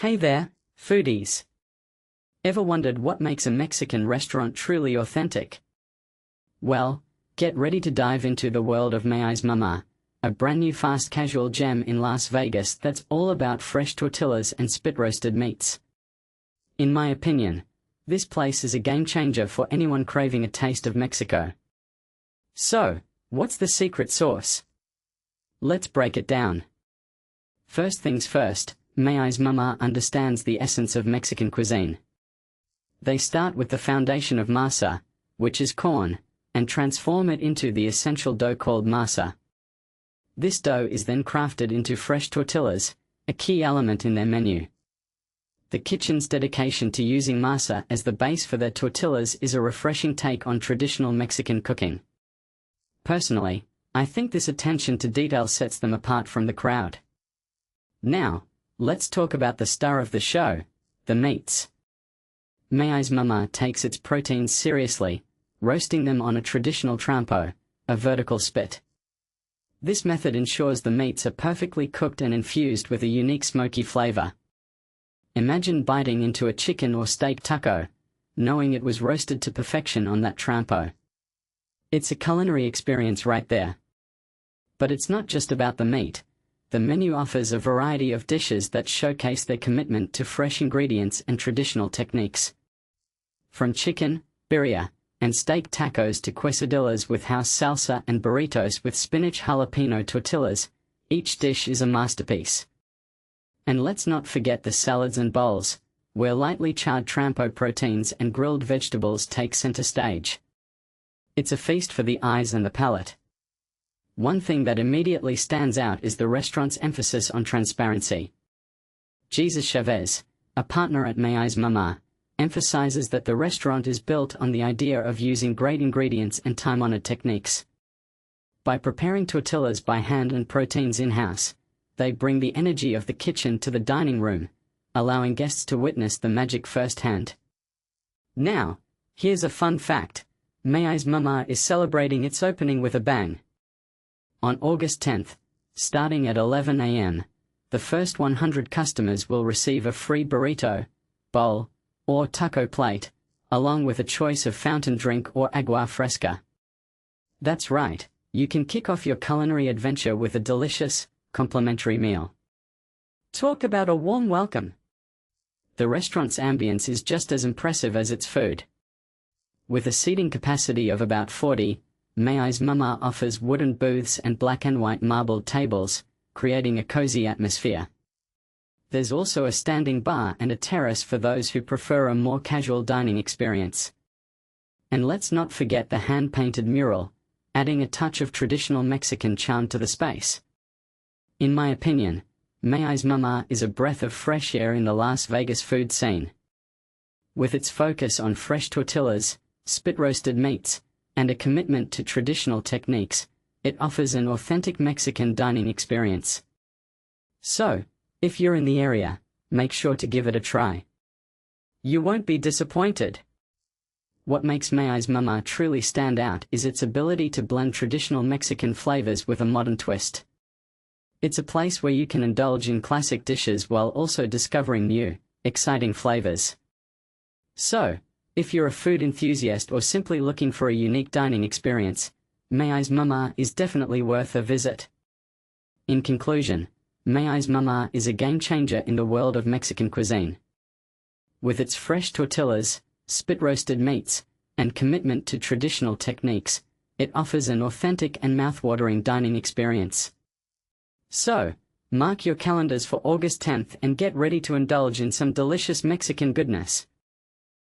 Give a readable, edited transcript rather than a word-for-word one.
Hey there, foodies! Ever wondered what makes a Mexican restaurant truly authentic? Well, get ready to dive into the world of Maiz Mama, a brand new fast casual gem in Las Vegas that's all about fresh tortillas and spit-roasted meats. In my opinion, this place is a game changer for anyone craving a taste of Mexico. So, what's the secret sauce? Let's break it down. First things first, Maiz Mama understands the essence of Mexican cuisine. They start with the foundation of masa, which is corn, and transform it into the essential dough called masa. This dough is then crafted into fresh tortillas, a key element in their menu. The kitchen's dedication to using masa as the base for their tortillas is a refreshing take on traditional Mexican cooking. Personally, I think this attention to detail sets them apart from the crowd. Now, let's talk about the star of the show, the meats. Maiz Mama takes its proteins seriously, roasting them on a traditional trompo, a vertical spit. This method ensures the meats are perfectly cooked and infused with a unique smoky flavor. Imagine biting into a chicken or steak taco, knowing it was roasted to perfection on that trompo. It's a culinary experience right there. But it's not just about the meat. The menu offers a variety of dishes that showcase their commitment to fresh ingredients and traditional techniques. From chicken, birria, and steak tacos to quesadillas with house salsa and burritos with spinach jalapeño tortillas, each dish is a masterpiece. And let's not forget the salads and bowls, where lightly charred trompo proteins and grilled vegetables take center stage. It's a feast for the eyes and the palate. One thing that immediately stands out is the restaurant's emphasis on transparency. Jesus Chavez, a partner at Maiz Mama, emphasizes that the restaurant is built on the idea of using great ingredients and time-honored techniques. By preparing tortillas by hand and proteins in-house, they bring the energy of the kitchen to the dining room, allowing guests to witness the magic firsthand. Now, here's a fun fact. Maiz Mama is celebrating its opening with a bang. On August 10th, starting at 11 a.m., the first 100 customers will receive a free burrito, bowl, or taco plate, along with a choice of fountain drink or agua fresca. That's right, you can kick off your culinary adventure with a delicious, complimentary meal. Talk about a warm welcome! The restaurant's ambience is just as impressive as its food. With a seating capacity of about 40, Maiz Mama offers wooden booths and black and white marbled tables, creating a cozy atmosphere. There's also a standing bar and a terrace for those who prefer a more casual dining experience. And let's not forget the hand-painted mural, adding a touch of traditional Mexican charm to the space. In my opinion, Maiz Mama is a breath of fresh air in the Las Vegas food scene. With its focus on fresh tortillas, spit-roasted meats, and a commitment to traditional techniques, it offers an authentic Mexican dining experience. So, if you're in the area, make sure to give it a try. You won't be disappointed. What makes Maiz Mama truly stand out is its ability to blend traditional Mexican flavors with a modern twist. It's a place where you can indulge in classic dishes while also discovering new, exciting flavors. So, if you're a food enthusiast or simply looking for a unique dining experience, Maiz Mama is definitely worth a visit. In conclusion, Maiz Mama is a game-changer in the world of Mexican cuisine. With its fresh tortillas, spit-roasted meats, and commitment to traditional techniques, it offers an authentic and mouth-watering dining experience. So, mark your calendars for August 10th and get ready to indulge in some delicious Mexican goodness.